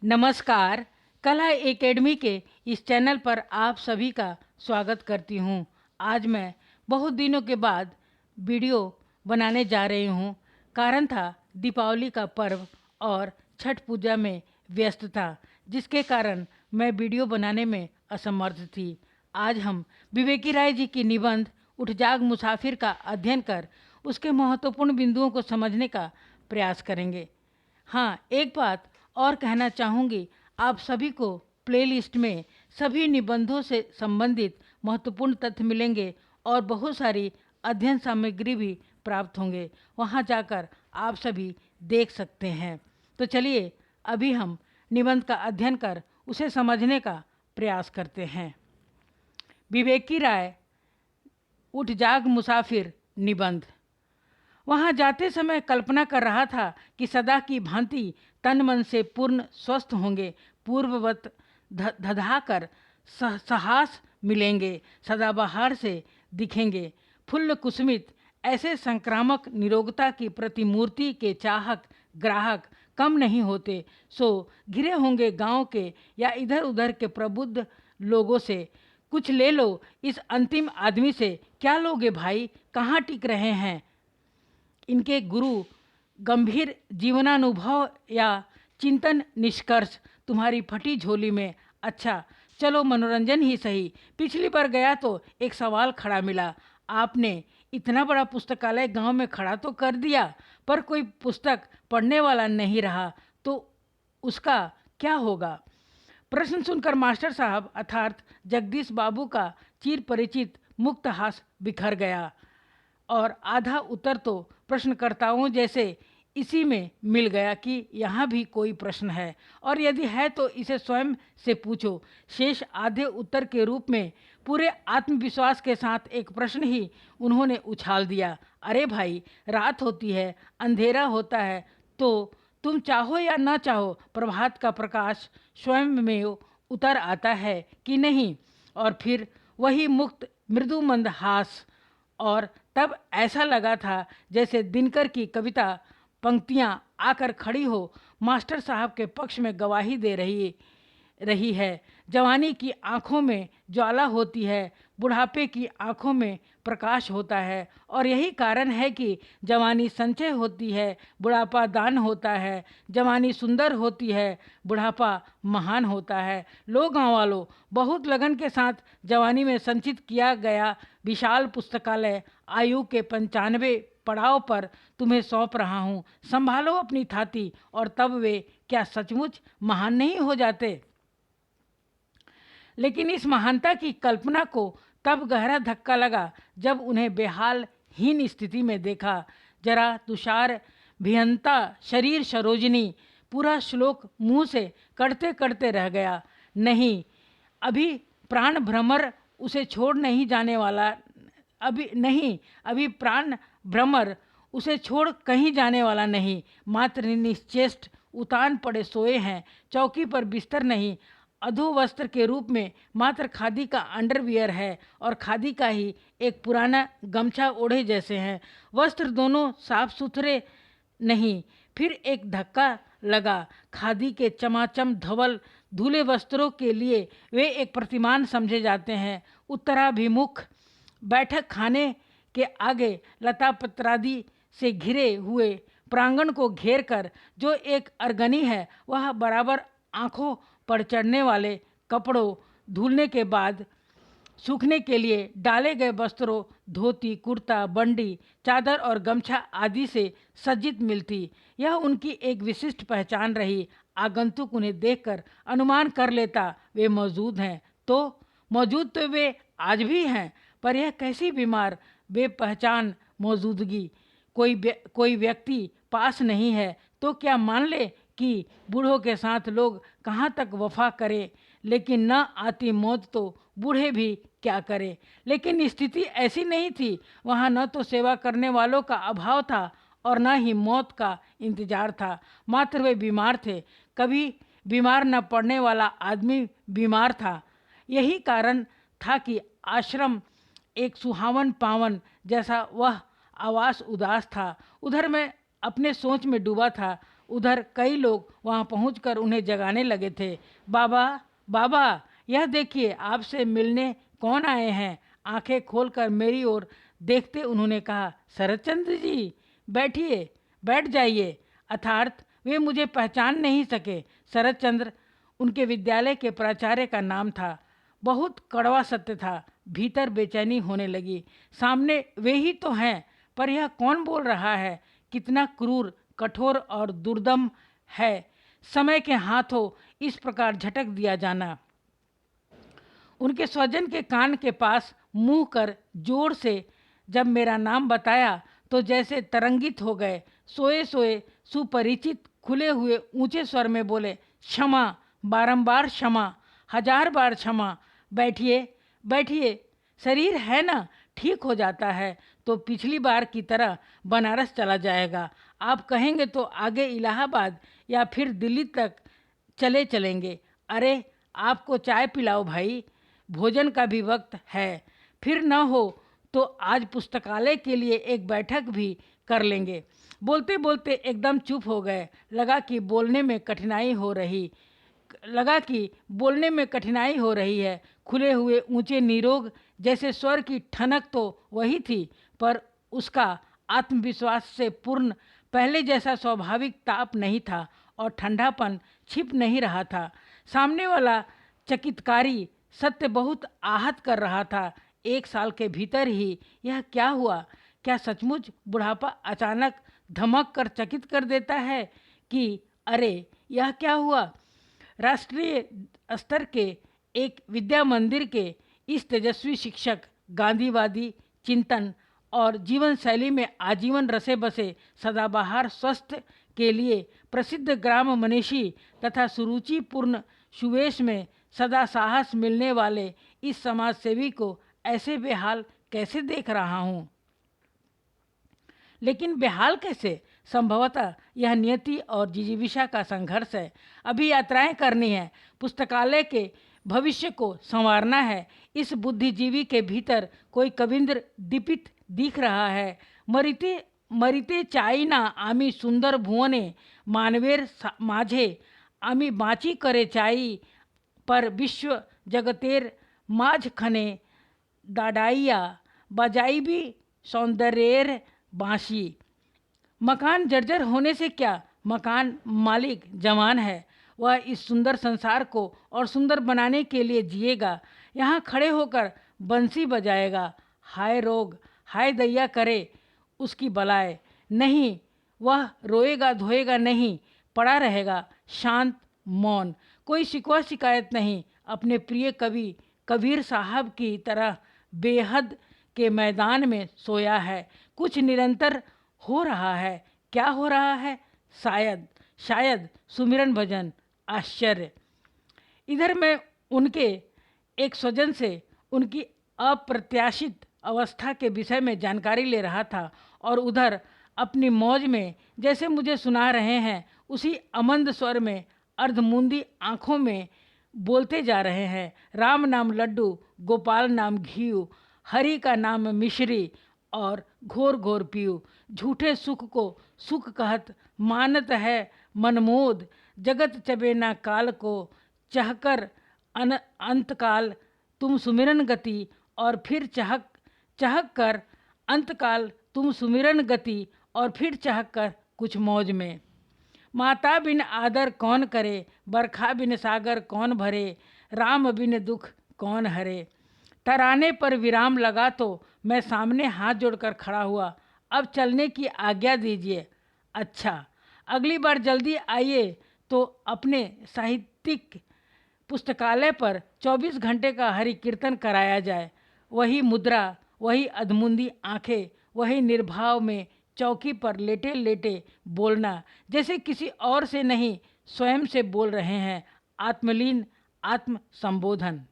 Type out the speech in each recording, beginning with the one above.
नमस्कार। कला एकेडमी के इस चैनल पर आप सभी का स्वागत करती हूँ। आज मैं बहुत दिनों के बाद वीडियो बनाने जा रही हूँ। कारण था दीपावली का पर्व और छठ पूजा में व्यस्त था, जिसके कारण मैं वीडियो बनाने में असमर्थ थी। आज हम विवेकी राय जी की निबंध उठ जाग मुसाफिर का अध्ययन कर उसके महत्वपूर्ण बिंदुओं को समझने का प्रयास करेंगे। हाँ, एक बात और कहना चाहूँगी, आप सभी को प्लेलिस्ट में सभी निबंधों से संबंधित महत्वपूर्ण तथ्य मिलेंगे और बहुत सारी अध्ययन सामग्री भी प्राप्त होंगे। वहाँ जाकर आप सभी देख सकते हैं। तो चलिए अभी हम निबंध का अध्ययन कर उसे समझने का प्रयास करते हैं। विवेकी राय उठ जाग मुसाफिर निबंध। वहाँ जाते समय कल्पना कर रहा था कि सदा की भांति तन मन से पूर्ण स्वस्थ होंगे, पूर्ववत धधा कर साहस मिलेंगे, सदाबहार से दिखेंगे, फुल्ल कुसुमित। ऐसे संक्रामक निरोगता की प्रतिमूर्ति के चाहक ग्राहक कम नहीं होते। सो घिरे होंगे गांव के या इधर उधर के प्रबुद्ध लोगों से। कुछ ले लो इस अंतिम आदमी से, क्या लोगे भाई, कहाँ टिक रहे हैं। इनके गुरु गंभीर जीवनानुभव या चिंतन निष्कर्ष तुम्हारी फटी झोली में। अच्छा चलो मनोरंजन ही सही। पिछली बार गया तो एक सवाल खड़ा मिला, आपने इतना बड़ा पुस्तकालय गांव में खड़ा तो कर दिया, पर कोई पुस्तक पढ़ने वाला नहीं रहा तो उसका क्या होगा। प्रश्न सुनकर मास्टर साहब अर्थात जगदीश बाबू का चिर परिचित मुक्त हास बिखर गया और आधा उत्तर तो प्रश्नकर्ताओं जैसे इसी में मिल गया कि यहाँ भी कोई प्रश्न है, और यदि है तो इसे स्वयं से पूछो। शेष आधे उत्तर के रूप में पूरे आत्मविश्वास के साथ एक प्रश्न ही उन्होंने उछाल दिया, अरे भाई, रात होती है, अंधेरा होता है, तो तुम चाहो या ना चाहो प्रभात का प्रकाश स्वयं में उतर आता है कि नहीं। और फिर वही मुक्त मृदु मंद हास। और तब ऐसा लगा था जैसे दिनकर की कविता पंक्तियां आकर खड़ी हो, मास्टर साहब के पक्ष में गवाही दे रही है। जवानी की आँखों में ज्वाला होती है, बुढ़ापे की आँखों में प्रकाश होता है, और यही कारण है कि जवानी संचय होती है, बुढ़ापा दान होता है। जवानी सुंदर होती है, बुढ़ापा महान होता है। लो गाँव वालों, बहुत लगन के साथ जवानी में संचित किया गया विशाल पुस्तकालय आयु के 95 पड़ाव पर तुम्हें सौंप रहा हूँ। संभालो अपनी थाती, और तब वे क्या सचमुच महान नहीं हो जाते। लेकिन इस महानता की कल्पना को तब गहरा धक्का लगा जब उन्हें बेहाल हीन स्थिति में देखा। जरा तुषार भियंता शरीर सरोजनी, पूरा श्लोक मुंह से कड़ते कड़ते रह गया। नहीं, अभी प्राण भ्रमर उसे छोड़ नहीं जाने वाला। अभी प्राण भ्रमर उसे छोड़ कहीं जाने वाला नहीं। मात्र निश्चेष्ट उतान पड़े सोए हैं, चौकी पर बिस्तर नहीं, अधोवस्त्र के रूप में मात्र खादी का अंडरवियर है, और खादी का ही एक पुराना गमछा ओढ़े जैसे हैं। वस्त्र दोनों साफ सुथरे नहीं। फिर एक धक्का लगा। खादी के चमाचम धवल धुले वस्त्रों के लिए वे एक प्रतिमान समझे जाते हैं। उत्तराभिमुख बैठक खाने के आगे लता पत्रादि से घिरे हुए प्रांगण को घेर कर जो एक अरगनी है, वह बराबर आँखों पर चढ़ने वाले कपड़ों धुलने के बाद सूखने के लिए डाले गए वस्त्रों, धोती, कुर्ता, बंडी, चादर और गमछा आदि से सज्जित मिलती। यह उनकी एक विशिष्ट पहचान रही। आगंतुक उन्हें देखकर अनुमान कर लेता वे मौजूद हैं। तो मौजूद तो वे आज भी हैं, पर यह कैसी बीमार बेपहचान मौजूदगी। कोई व्यक्ति पास नहीं है तो क्या मान ले कि बूढ़ों के साथ लोग कहाँ तक वफा करें, लेकिन न आती मौत तो बूढ़े भी क्या करें। लेकिन स्थिति ऐसी नहीं थी। वहाँ न तो सेवा करने वालों का अभाव था और न ही मौत का इंतजार था। मात्र वे बीमार थे। कभी बीमार न पड़ने वाला आदमी बीमार था। यही कारण था कि आश्रम एक सुहावन पावन जैसा वह आवास उदास था। उधर मैं अपने सोच में डूबा था। उधर कई लोग वहां पहुंचकर उन्हें जगाने लगे थे। बाबा, बाबा, यह देखिए, आपसे मिलने कौन आए हैं। आंखें खोलकर मेरी ओर देखते उन्होंने कहा, शरतचंद्र जी, बैठिए, बैठ जाइए। अर्थात वे मुझे पहचान नहीं सके। शरतचंद्र उनके विद्यालय के प्राचार्य का नाम था। बहुत कड़वा सत्य था। भीतर बेचैनी होने लगी। सामने वे ही तो हैं, पर यह कौन बोल रहा है? कितना क्रूर, कठोर और दुर्दम है समय के हाथों इस प्रकार झटक दिया जाना। उनके स्वजन के कान के पास मुंह कर जोर से जब मेरा नाम बताया तो जैसे तरंगित हो गए। सोए सोए सुपरिचित खुले हुए ऊंचे स्वर में बोले, क्षमा, बारंबार क्षमा, हजार बार क्षमा। बैठिए, बैठिए। शरीर है ना, ठीक हो जाता है तो पिछली बार की तरह बनारस चला जाएगा। आप कहेंगे तो आगे इलाहाबाद या फिर दिल्ली तक चलेंगे। अरे, आपको चाय पिलाओ भाई, भोजन का भी वक्त है। फिर न हो तो आज पुस्तकालय के लिए एक बैठक भी कर लेंगे। बोलते बोलते एकदम चुप हो गए। लगा कि बोलने में कठिनाई हो रही है। खुले हुए ऊंचे निरोग जैसे स्वर की ठनक तो वही थी, पर उसका आत्मविश्वास से पूर्ण पहले जैसा स्वाभाविक ताप नहीं था और ठंडापन छिप नहीं रहा था। सामने वाला चकितकारी सत्य बहुत आहत कर रहा था। 1 साल के भीतर ही यह क्या हुआ? क्या सचमुच बुढ़ापा अचानक धमक कर चकित कर देता है कि अरे, यह क्या हुआ? राष्ट्रीय स्तर के एक विद्या मंदिर के इस तेजस्वी शिक्षक, गांधीवादी चिंतन और जीवन शैली में आजीवन रसे बसे, सदाबहार स्वस्थ के लिए प्रसिद्ध ग्राम मनीषी तथा सुरुचिपूर्ण सुवेश में सदा साहस मिलने वाले इस समाज सेवी को ऐसे बेहाल कैसे देख रहा हूँ? लेकिन बेहाल कैसे? संभवतः यह नियति और जिजीविषा का संघर्ष है। अभी यात्राएं करनी है, पुस्तकालय के भविष्य को संवारना है। इस बुद्धिजीवी के भीतर कोई कविंद्र दीपित दिख रहा है। मरिते मरिते चाइना आमी सुंदर भुवने मानवेर माझे आमी बाँची करे चाई, पर विश्व जगतेर माझ खने दाडाइया बजाई भी सौंदर्येर बाँसी। मकान जर्जर होने से क्या, मकान मालिक जवान है। वह इस सुंदर संसार को और सुंदर बनाने के लिए जिएगा। यहाँ खड़े होकर बंसी बजाएगा। हाय रोग, हाय दैया करे उसकी बलाए। नहीं, वह रोएगा धोएगा नहीं, पड़ा रहेगा शांत मौन। कोई शिकवा शिकायत नहीं। अपने प्रिय कवि कबीर साहब की तरह बेहद के मैदान में सोया है। कुछ निरंतर हो रहा है। क्या हो रहा है? शायद सुमिरन भजन। आश्चर्य। इधर मैं उनके एक स्वजन से उनकी अप्रत्याशित अवस्था के विषय में जानकारी ले रहा था और उधर अपनी मौज में जैसे मुझे सुना रहे हैं उसी अमंद स्वर में अर्धमूंदी आँखों में बोलते जा रहे हैं। राम नाम लड्डू, गोपाल नाम घीऊ, हरि का नाम मिश्री और घोर घोर पीऊ। झूठे सुख को सुख कहत मानत है मनमोद। जगत चबे ना काल को चहकर अंतकाल तुम सुमिरन गति, और फिर चहक कर अंतकाल तुम सुमिरन गति, और फिर चहक कर कुछ मौज में। माता बिन आदर कौन करे, बरखा बिन सागर कौन भरे, राम बिन दुख कौन हरे। तराने पर विराम लगा तो मैं सामने हाथ जोड़कर खड़ा हुआ। अब चलने की आज्ञा दीजिए। अच्छा, अगली बार जल्दी आइए तो अपने साहित्यिक पुस्तकालय पर 24 घंटे का हरि कीर्तन कराया जाए। वही मुद्रा, वही अधमुंदी आंखें, वही निर्भाव में चौकी पर लेटे लेटे बोलना, जैसे किसी और से नहीं स्वयं से बोल रहे हैं। आत्मलीन आत्म संबोधन।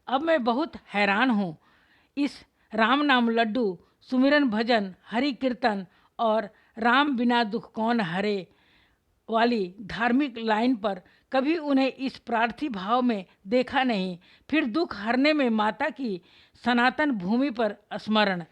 अब मैं बहुत हैरान हूँ। इस राम नाम लड्डू, सुमिरन भजन, हरि कीर्तन और राम बिना दुख कौन हरे वाली धार्मिक लाइन पर कभी उन्हें इस प्रार्थी भाव में देखा नहीं। फिर दुख हरने में माता की सनातन भूमि पर स्मरण।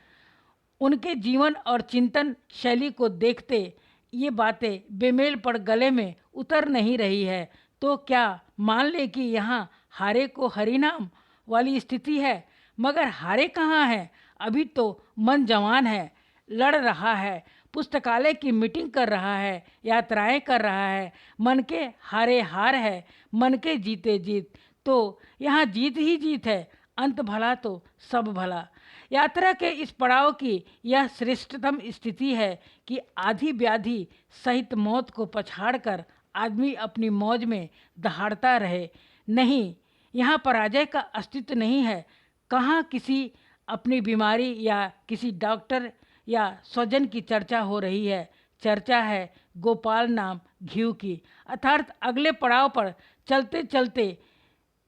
उनके जीवन और चिंतन शैली को देखते ये बातें बेमेल पड़ गले में उतर नहीं रही है तो क्या मान ले कि यहाँ हारे को हरिनाम वाली स्थिति है। मगर हारे कहाँ है, अभी तो मन जवान है, लड़ रहा है, पुस्तकालय की मीटिंग कर रहा है, यात्राएं कर रहा है। मन के हारे हार है, मन के जीते जीत। तो यहाँ जीत ही जीत है, अंत भला तो सब भला। यात्रा के इस पड़ाव की यह श्रेष्ठतम स्थिति है कि आधी व्याधि सहित मौत को पछाड़कर आदमी अपनी मौज में दहाड़ता रहे। नहीं, यहाँ पराजय का अस्तित्व नहीं है। कहाँ किसी अपनी बीमारी या किसी डॉक्टर या स्वजन की चर्चा हो रही है। चर्चा है गोपाल नाम घी की, अर्थात अगले पड़ाव पर चलते चलते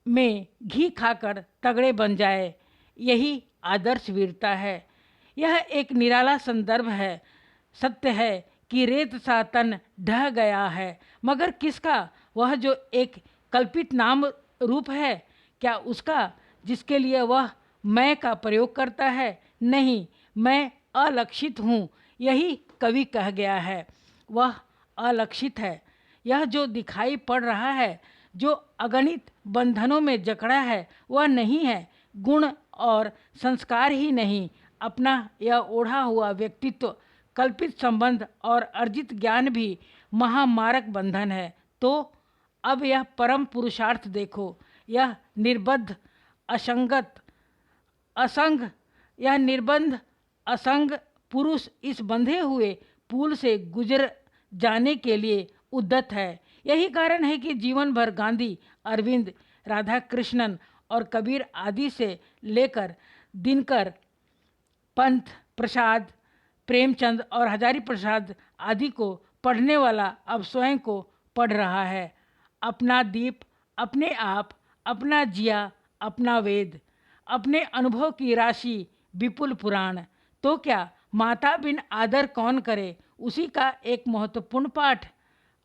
में घी खाकर तगड़े बन जाए। यही आदर्श वीरता है। यह एक निराला संदर्भ है। सत्य है कि रेत सा तन ढह गया है, मगर किसका? वह जो एक कल्पित नाम रूप है, क्या उसका जिसके लिए वह मैं का प्रयोग करता है? नहीं, मैं अलक्षित हूँ, यही कवि कह गया है। वह अलक्षित है। यह जो दिखाई पड़ रहा है, जो अगणित बंधनों में जकड़ा है, वह नहीं है। गुण और संस्कार ही नहीं, अपना यह ओढ़ा हुआ व्यक्तित्व, कल्पित संबंध और अर्जित ज्ञान भी महामारक बंधन है। तो अब यह परम पुरुषार्थ देखो। यह निर्बद्ध असंगत असंग यह निर्बंध असंग पुरुष इस बंधे हुए पुल से गुजर जाने के लिए उद्यत है। यही कारण है कि जीवन भर गांधी, अरविंद, राधा कृष्णन और कबीर आदि से लेकर दिनकर, पंत प्रसाद, प्रेमचंद और हजारी प्रसाद आदि को पढ़ने वाला अब स्वयं को पढ़ रहा है। अपना दीप, अपने आप, अपना जिया, अपना वेद, अपने अनुभव की राशि, विपुल पुराण। तो क्या माता बिन आदर कौन करे, उसी का एक महत्वपूर्ण पाठ,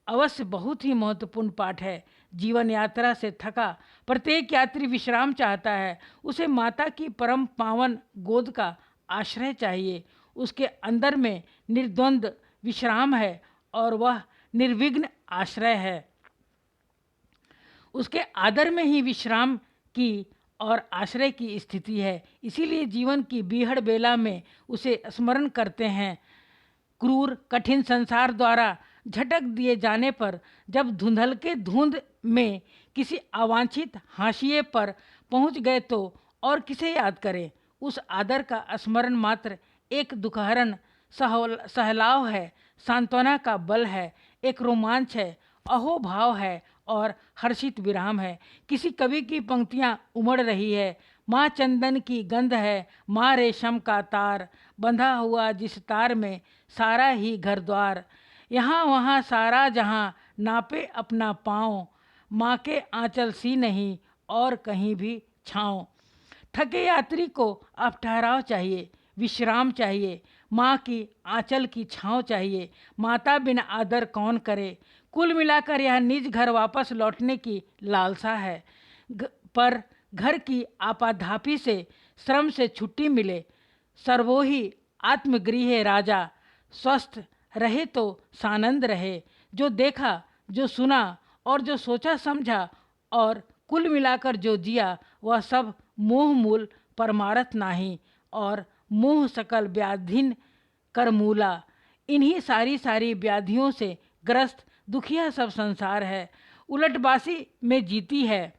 अवश्य बहुत ही महत्वपूर्ण पाठ है। जीवन यात्रा से थका प्रत्येक यात्री विश्राम चाहता है। उसे माता की परम पावन गोद का आश्रय चाहिए। उसके अंदर में निर्द्वंद विश्राम है और वह निर्विघ्न आश्रय है। उसके आदर में ही विश्राम की और आश्रय की स्थिति है। इसीलिए जीवन की बीहड़ बेला में उसे स्मरण करते हैं। क्रूर कठिन संसार द्वारा झटक दिए जाने पर जब धुंधल के धुंध में किसी अवांछित हाशिए पर पहुंच गए तो और किसे याद करें। उस आदर का स्मरण मात्र एक दुखहरण सहलाव है, सांत्वना का बल है, एक रोमांच है, अहोभाव है और हर्षित विराम है। किसी कवि की पंक्तियां उमड़ रही है। माँ चंदन की गंध है, माँ रेशम का तार, बंधा हुआ जिस तार में सारा ही घर द्वार, यहाँ वहाँ सारा जहाँ नापे अपना पाँव, माँ के आंचल सी नहीं और कहीं भी छाँव। थके यात्री को अब ठहराव चाहिए, विश्राम चाहिए, माँ की आंचल की छाँव चाहिए। माता बिन आदर कौन करे। कुल मिलाकर यह निज घर वापस लौटने की लालसा है। पर घर की आपाधापी से, श्रम से छुट्टी मिले। सर्वोहि आत्मगृह राजा, स्वस्थ रहे तो सानंद रहे। जो देखा, जो सुना और जो सोचा समझा और कुल मिलाकर जो जिया, वह सब मोह मूल परमारथ नाही और मोह सकल व्याधिन कर मूला। इन्हीं सारी व्याधियों से ग्रस्त दुखिया सब संसार है। उलटबासी में जीती है।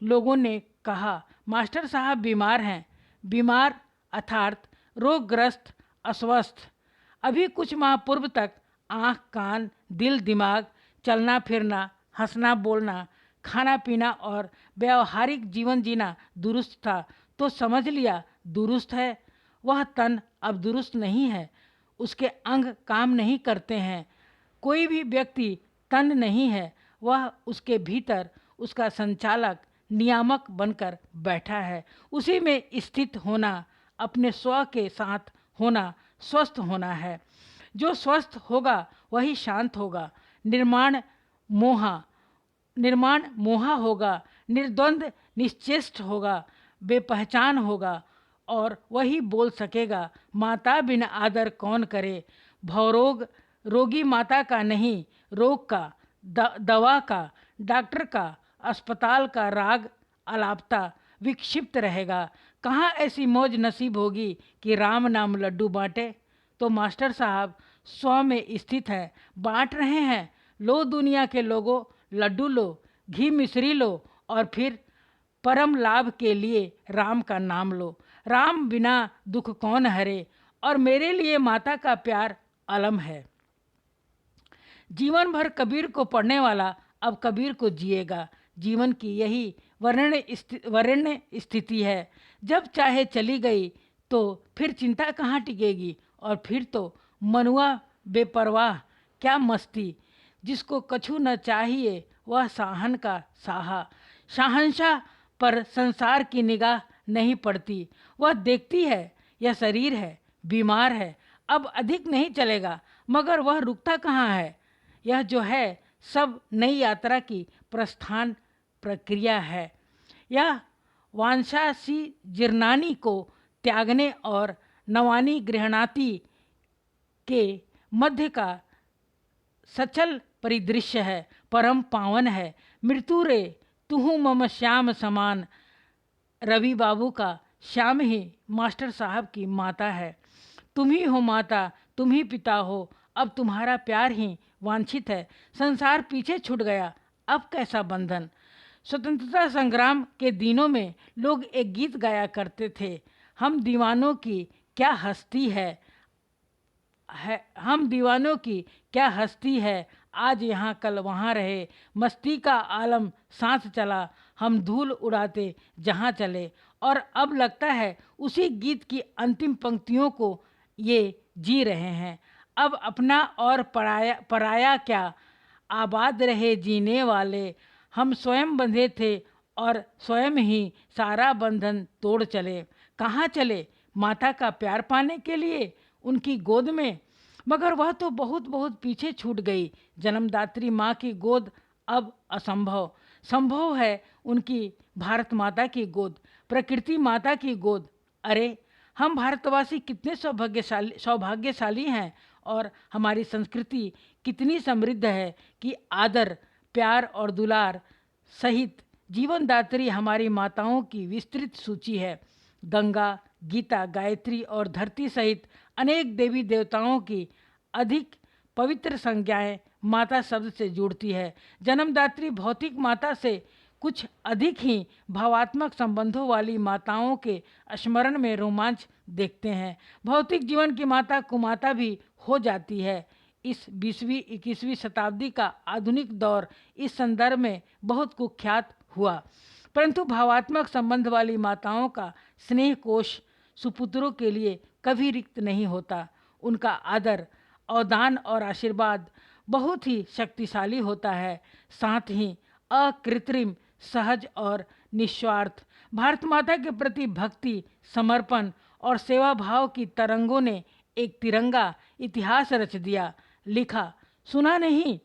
लोगों ने कहा मास्टर साहब बीमार हैं। बीमार अर्थात रोगग्रस्त, अस्वस्थ। अभी कुछ माह पूर्व तक आँख, कान, दिल, दिमाग, चलना फिरना, हंसना बोलना, खाना पीना और व्यवहारिक जीवन जीना दुरुस्त था, तो समझ लिया दुरुस्त है। वह तन अब दुरुस्त नहीं है। उसके अंग काम नहीं करते हैं। कोई भी व्यक्ति तन नहीं है, वह उसके भीतर उसका संचालक, नियामक बनकर बैठा है। उसी में स्थित होना, अपने स्व के साथ होना, स्वस्थ होना है। जो स्वस्थ होगा वही शांत होगा। निर्माण मोहा होगा, निर्द्वंद निश्चेष्ट होगा, बेपहचान होगा और वही बोल सकेगा माता बिन आदर कौन करे। भवरोग रोगी माता का नहीं, रोग का, दवा का, डॉक्टर का, अस्पताल का राग अलापता विक्षिप्त रहेगा। कहाँ ऐसी मौज नसीब होगी कि राम नाम लड्डू बांटे। तो मास्टर साहब 100 में स्थित है, बांट रहे हैं। लो दुनिया के लोगों, लड्डू लो, घी मिश्री लो और फिर परम लाभ के लिए राम का नाम लो। राम बिना दुख कौन हरे, और मेरे लिए माता का प्यार अलम है। जीवन भर कबीर को पढ़ने वाला अब कबीर को जिएगा। जीवन की यही वर्ण्य स्थिति है। जब चाहे चली गई तो फिर चिंता कहाँ टिकेगी, और फिर तो मनुआ बेपरवाह क्या मस्ती। जिसको कछु न चाहिए वह साहन का साहा। शहंशाह पर संसार की निगाह नहीं पड़ती। वह देखती है यह शरीर है, बीमार है, अब अधिक नहीं चलेगा, मगर वह रुकता कहाँ है। यह जो है सब नई यात्रा की प्रस्थान प्रक्रिया है। यह वांछासी जीर्णानी को त्यागने और नवानी गृहणाति के मध्य का सचल परिदृश्य है, परम पावन है। मृत्यु रे तुहु मम श्याम समान। रवि बाबू का श्याम ही मास्टर साहब की माता है। तुम ही हो माता, तुम ही पिता हो, अब तुम्हारा प्यार ही वांछित है। संसार पीछे छूट गया, अब कैसा बंधन। स्वतंत्रता संग्राम के दिनों में लोग एक गीत गाया करते थे, हम दीवानों की क्या हस्ती है, हम दीवानों की क्या हस्ती है, आज यहाँ कल वहाँ रहे, मस्ती का आलम साथ चला, हम धूल उड़ाते जहाँ चले। और अब लगता है उसी गीत की अंतिम पंक्तियों को ये जी रहे हैं। अब अपना और पराया क्या, आबाद रहे जीने वाले। हम स्वयं बंधे थे और स्वयं ही सारा बंधन तोड़ चले। कहाँ चले, माता का प्यार पाने के लिए, उनकी गोद में। मगर वह तो बहुत बहुत पीछे छूट गई। जन्मदात्री माँ की गोद अब असंभव। संभव है उनकी भारत माता की गोद, प्रकृति माता की गोद। अरे हम भारतवासी कितने सौभाग्यशाली हैं, और हमारी संस्कृति कितनी समृद्ध है कि आदर, प्यार और दुलार सहित जीवनदात्री हमारी माताओं की विस्तृत सूची है। गंगा, गीता, गायत्री और धरती सहित अनेक देवी देवताओं की अधिक पवित्र संज्ञाएं माता शब्द से जुड़ती है। जन्मदात्री भौतिक माता से कुछ अधिक ही भावात्मक संबंधों वाली माताओं के स्मरण में रोमांच देखते हैं। भौतिक जीवन की माता कुमाता भी हो जाती है। इस 20वीं-21वीं शताब्दी का आधुनिक दौर इस संदर्भ में बहुत कुख्यात हुआ, परंतु भावात्मक संबंध वाली माताओं का स्नेह कोश सुपुत्रों के लिए कभी रिक्त नहीं होता। उनका आदर, अवदान और आशीर्वाद बहुत ही शक्तिशाली होता है, साथ ही अकृत्रिम, सहज और निस्वार्थ। भारत माता के प्रति भक्ति, समर्पण और सेवा भाव की तरंगों ने एक तिरंगा इतिहास रच दिया। लिखा सुना नहीं,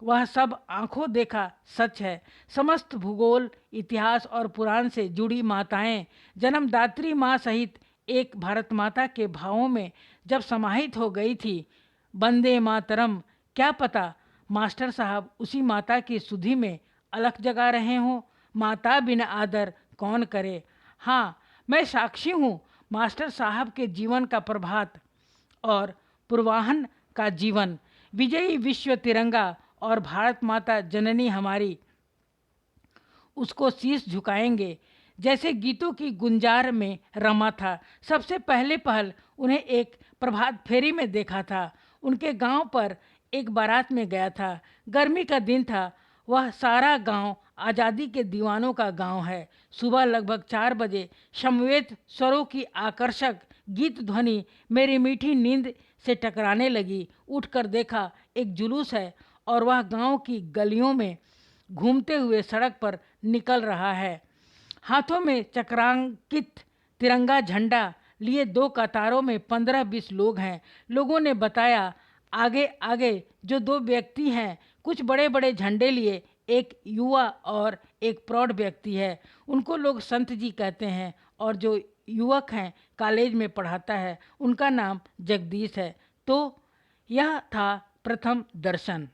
वह सब आंखों देखा सच है। समस्त भूगोल, इतिहास और पुराण से जुड़ी माताएं जन्मदात्री माँ सहित एक भारत माता के भावों में जब समाहित हो गई थी। वंदे मातरम, क्या पता मास्टर साहब उसी माता की सुधि में अलख जगा रहे हों। माता बिना आदर कौन करे। हाँ, मैं साक्षी हूँ मास्टर साहब के जीवन का प्रभात और पूर्वाहन का जीवन। विजयी विश्व तिरंगा और भारत माता जननी हमारी, उसको शीश झुकाएंगे जैसे गीतों की गुंजार में रमा था। सबसे पहले पहल उन्हें एक प्रभात फेरी में देखा था। उनके गांव पर एक बारात में गया था। गर्मी का दिन था। वह सारा गांव आज़ादी के दीवानों का गांव है। सुबह लगभग 4 बजे समवेत स्वरों की आकर्षक गीत ध्वनि मेरी मीठी नींद से टकराने लगी। उठकर देखा एक जुलूस है और वह गांव की गलियों में घूमते हुए सड़क पर निकल रहा है। हाथों में चक्रांकित तिरंगा झंडा लिए 2 कतारों में 15-20 लोग हैं। लोगों ने बताया आगे आगे जो 2 व्यक्ति हैं, कुछ बड़े बड़े झंडे लिए, एक युवा और एक प्रौढ़ व्यक्ति है। उनको लोग संत जी कहते हैं, और जो युवक हैं कॉलेज में पढ़ाता है, उनका नाम जगदीश है। तो यह था प्रथम दर्शन।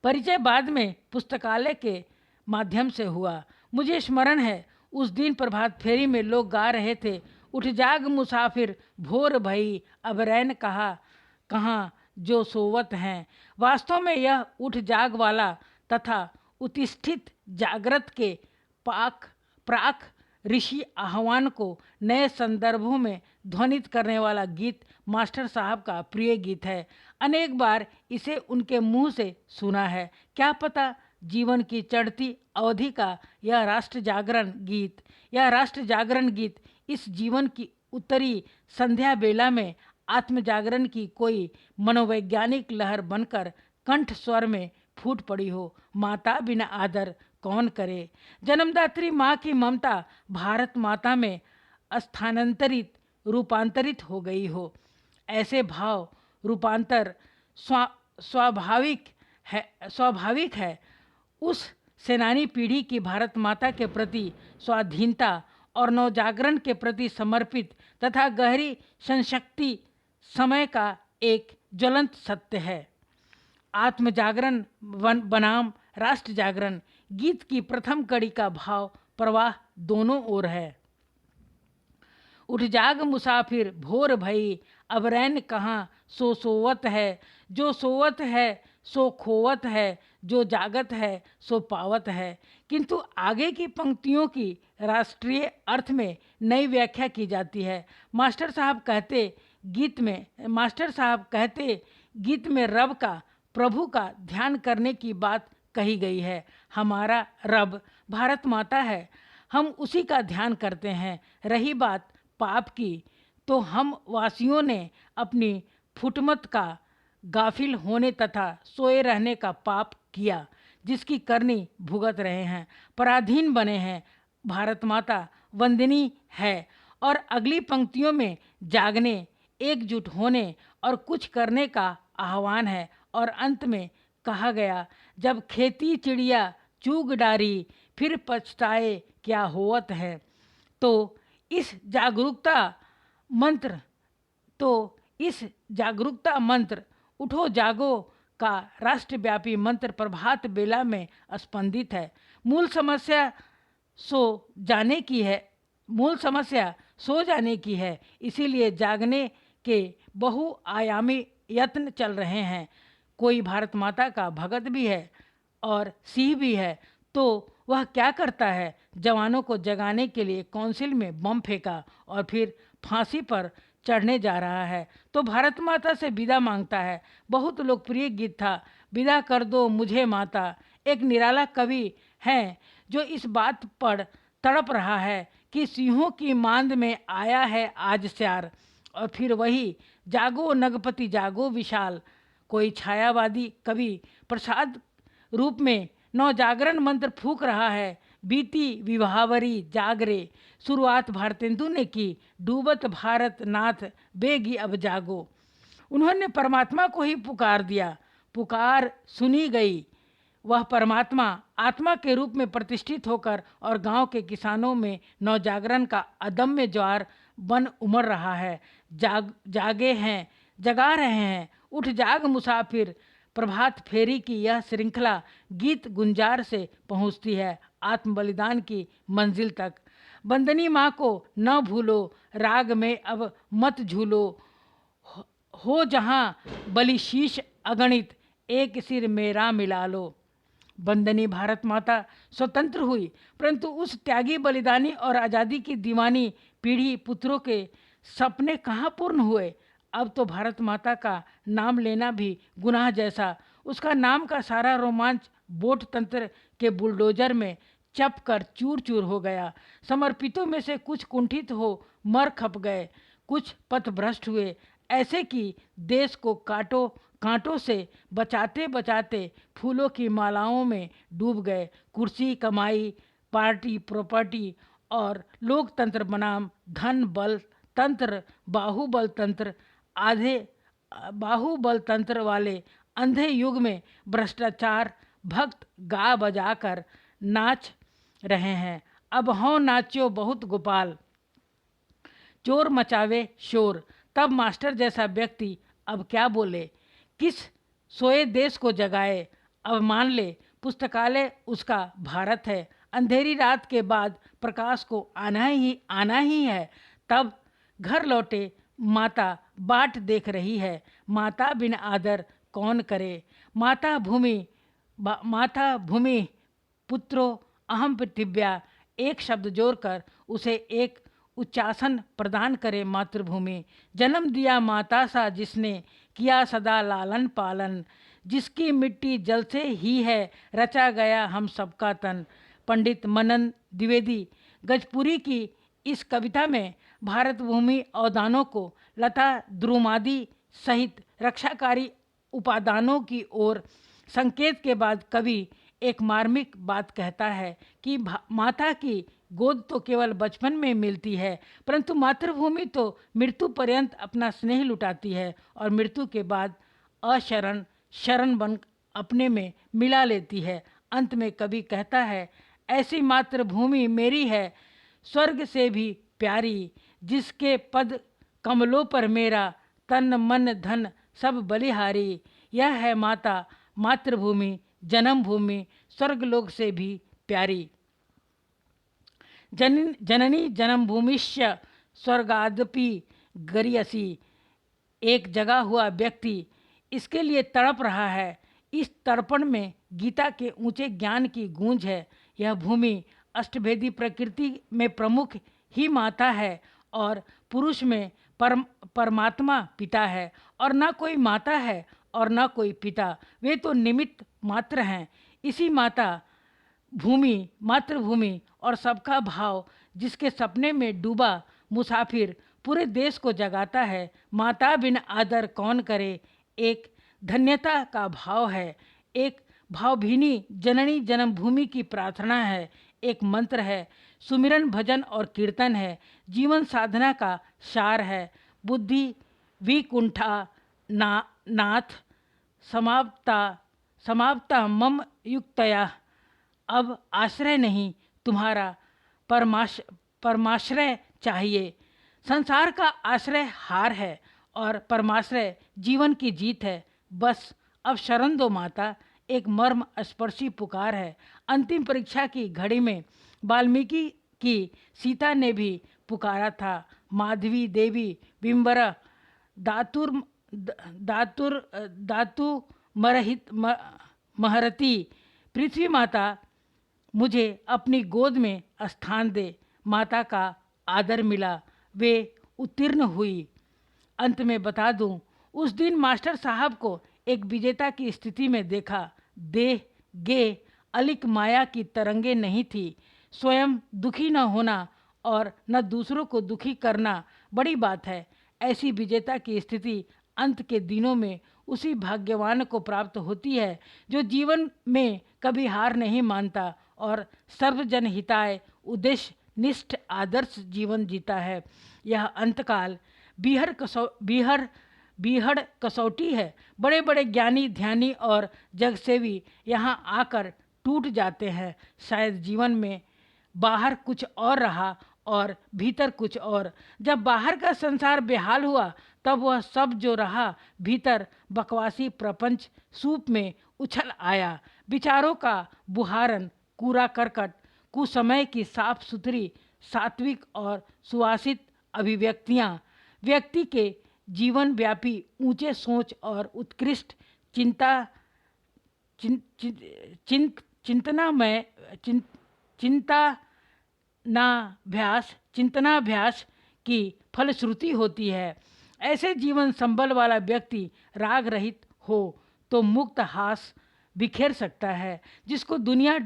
परिचय बाद में पुस्तकालय के माध्यम से हुआ। मुझे स्मरण है उस दिन प्रभात फेरी में लोग गा रहे थे, उठ जाग मुसाफिर भोर भई अब रैन कहाँ जो सोवत हैं। वास्तव में यह उठ जाग वाला तथा उत्थित जागृत के प्राक ऋषि आह्वान को नए संदर्भों में ध्वनित करने वाला गीत मास्टर साहब का प्रिय गीत है। अनेक बार इसे उनके मुंह से सुना है। क्या पता जीवन की चढ़ती अवधि का यह राष्ट्र जागरण गीत इस जीवन की उत्तरी संध्या बेला में आत्म जागरण की कोई मनोवैज्ञानिक लहर बनकर कंठ स्वर में फूट पड़ी हो। माता बिना आदर कौन करे। जन्मदात्री माँ की ममता भारत माता में रूपांतरित हो गई हो। ऐसे भाव रूपांतर स्वाभाविक है। उस सेनानी पीढ़ी की भारत माता के प्रति स्वाधीनता और नवजागरण के प्रति समर्पित तथा गहरी संशक्ति समय का एक ज्वलंत सत्य है। आत्म जागरण बनाम राष्ट्र जागरण गीत की प्रथम कड़ी का भाव प्रवाह दोनों ओर है। उठ जाग मुसाफिर भोर भई अब रैन कहाँ सो सोवत है। जो सोवत है सो खोवत है, जो जागत है सो पावत है। किंतु आगे की पंक्तियों की राष्ट्रीय अर्थ में नई व्याख्या की जाती है। मास्टर साहब कहते गीत में रब का, प्रभु का ध्यान करने की बात कही गई है। हमारा रब भारत माता है, हम उसी का ध्यान करते हैं। रही बात पाप की, तो हम वासियों ने अपनी फुटमत का गाफिल होने तथा सोए रहने का पाप किया, जिसकी करनी भुगत रहे हैं, पराधीन बने हैं। भारत माता वंदनीय है। और अगली पंक्तियों में जागने, एकजुट होने और कुछ करने का आह्वान है। और अंत में कहा गया, जब खेती चिड़िया चूग डारी फिर पछताए क्या होवत है। तो इस जागरूकता मंत्र उठो जागो का राष्ट्रव्यापी मंत्र प्रभात बेला में स्पंदित है। मूल समस्या सो जाने की है। इसीलिए जागने के बहुआयामी यत्न चल रहे हैं। कोई भारत माता का भगत भी है और सिंह भी है, तो वह क्या करता है? जवानों को जगाने के लिए काउंसिल में बम फेंका और फिर फांसी पर चढ़ने जा रहा है तो भारत माता से विदा मांगता है। बहुत लोकप्रिय गीत था, विदा कर दो मुझे माता। एक निराला कवि है जो इस बात पर तड़प रहा है कि सिंहों की मांद में आया है आज स्यार। और फिर वही जागो नगपति जागो विशाल। कोई छायावादी कवि प्रसाद रूप में नवजागरण मंत्र फूंक रहा है। बीती विभावरी जागरे, शुरुआत भारतेंदु ने की। डूबत भारत नाथ बेगी अब जागो। उन्होंने परमात्मा को ही पुकार दिया। पुकार सुनी गई। वह परमात्मा आत्मा के रूप में प्रतिष्ठित होकर और गांव के किसानों में नवजागरण का अदम्य ज्वार बन उमड़ रहा है। जगा रहे हैं। उठ जाग मुसाफिर। प्रभात फेरी की यह श्रृंखला गीत गुंजार से पहुंचती है आत्म बलिदान की मंजिल तक। बंदनी माँ को न भूलो, राग में अब मत झूलो। हो जहाँ बलि शीश अगणित, एक सिर मेरा मिला लो। बंदनी भारत माता स्वतंत्र हुई, परंतु उस त्यागी बलिदानी और आज़ादी की दीवानी पीढ़ी पुत्रों के सपने कहाँ पूर्ण हुए। अब तो भारत माता का नाम लेना भी गुनाह जैसा। उसका नाम का सारा रोमांच वोट तंत्र के बुलडोजर में चप कर चूर चूर हो गया। समर्पितों में से कुछ कुंठित हो मर खप गए, कुछ पथभ्रष्ट हुए। ऐसे कि देश को कांटों से बचाते बचाते फूलों की मालाओं में डूब गए। कुर्सी, कमाई, पार्टी, प्रॉपर्टी और लोकतंत्र बनाम धन बल तंत्र, बाहुबल तंत्र वाले अंधे युग में भ्रष्टाचार भक्त गा बजा कर नाच रहे हैं। अब हों नाच्यो बहुत गोपाल, चोर मचावे शोर। तब मास्टर जैसा व्यक्ति अब क्या बोले? किस सोए देश को जगाए। अब मान ले पुस्तकालय उसका भारत है। अंधेरी रात के बाद प्रकाश को आना ही है। तब घर लौटे माता बाट देख रही है। माता बिन आदर कौन करे। माता भूमि पुत्रो अहम पृथिव्या। एक शब्द जोड़कर उसे एक उच्चासन प्रदान करे मातृभूमि। जन्म दिया माता सा जिसने किया सदा लालन पालन। जिसकी मिट्टी जल से ही है रचा गया हम सबका तन। पंडित मनन द्विवेदी गजपुरी की इस कविता में भारत भूमि अवदानों को लता द्रुमादि सहित रक्षाकारी उपादानों की ओर संकेत के बाद कवि एक मार्मिक बात कहता है कि माता की गोद तो केवल बचपन में मिलती है, परंतु मातृभूमि तो मृत्यु पर्यंत अपना स्नेह लुटाती है और मृत्यु के बाद शरण बन अपने में मिला लेती है। अंत में कवि कहता है, ऐसी मातृभूमि मेरी है स्वर्ग से भी प्यारी। जिसके पद कमलों पर मेरा तन मन धन सब बलिहारी। यह है माता मातृभूमि जन्मभूमि स्वर्गलोक से भी प्यारी। जननी जन्मभूमिश्च स्वर्गादपि गरियसी। एक जगा हुआ व्यक्ति इसके लिए तड़प रहा है। इस तड़पण में गीता के ऊंचे ज्ञान की गूंज है। यह भूमि अष्टभेदी प्रकृति में प्रमुख ही माता है और पुरुष में परमात्मा पिता है। और ना कोई माता है और ना कोई पिता, वे तो निमित्त मात्र हैं। इसी मातृभूमि और सबका भाव जिसके सपने में डूबा मुसाफिर पूरे देश को जगाता है। माता बिन आदर कौन करे, एक धन्यता का भाव है। एक भावभीनी जननी जन्मभूमि की प्रार्थना है। एक मंत्र है, सुमिरन भजन और कीर्तन है। जीवन साधना का सार है। बुद्धि विकुंठा नाथ समाप्ता मम युक्तया। अब आश्रय नहीं तुम्हारा परमाश्रय चाहिए। संसार का आश्रय हार है और परमाश्रय जीवन की जीत है। बस अब शरण दो माता, एक मर्म स्पर्शी पुकार है। अंतिम परीक्षा की घड़ी में वाल्मीकि की सीता ने भी पुकारा था। माधवी देवी बिंबरा दातु महरती। पृथ्वी माता मुझे अपनी गोद में स्थान दे। माता का आदर मिला, वे उत्तीर्ण हुई। अंत में बता दूं, उस दिन मास्टर साहब को एक विजेता की स्थिति में देखा। देह गे अलिक माया की तरंगे नहीं थी। स्वयं दुखी न होना और न दूसरों को दुखी करना बड़ी बात है। ऐसी विजेता की स्थिति अंत के दिनों में उसी भाग्यवान को प्राप्त होती है जो जीवन में कभी हार नहीं मानता और सर्वजन हिताय उद्देश्य निष्ठ आदर्श जीवन जीता है। यह अंतकाल बीहड़ कसौटी है। बड़े बड़े ज्ञानी ध्यानी और जगसेवी यहाँ आकर टूट जाते हैं। शायद जीवन में बाहर कुछ और रहा और भीतर कुछ और। जब बाहर का संसार बेहाल हुआ तब वह सब जो रहा भीतर बकवासी प्रपंच सूप में उछल आया। विचारों का बुहारन, कूड़ा करकट, कुसमय की साफ सुथरी सात्विक और सुवासित अभिव्यक्तियाँ व्यक्ति के जीवन व्यापी ऊंचे सोच और उत्कृष्ट चिंतनाभ्यास की फलश्रुति होती है। ऐसे जीवन संबल वाला व्यक्ति राग रहित हो तो मुक्त हास बिखेर सकता है। जिसको दुनिया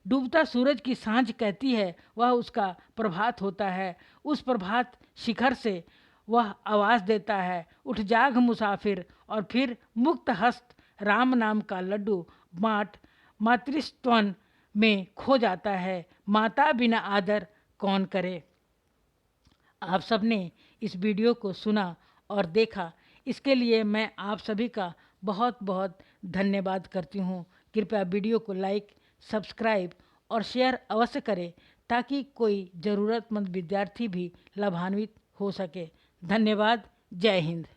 डूबता सूरज की सांझ कहती है, वह उसका प्रभात होता है। उस प्रभात शिखर से वह आवाज़ देता है, उठ जाग मुसाफिर। और फिर मुक्त हस्त राम नाम का लड्डू मातृस्तवन में खो जाता है। माता बिना आदर कौन करे। आप सबने इस वीडियो को सुना और देखा, इसके लिए मैं आप सभी का बहुत बहुत धन्यवाद करती हूँ। कृपया वीडियो को लाइक, सब्सक्राइब और शेयर अवश्य करें ताकि कोई ज़रूरतमंद विद्यार्थी भी लाभान्वित हो सके। धन्यवाद। जय हिंद।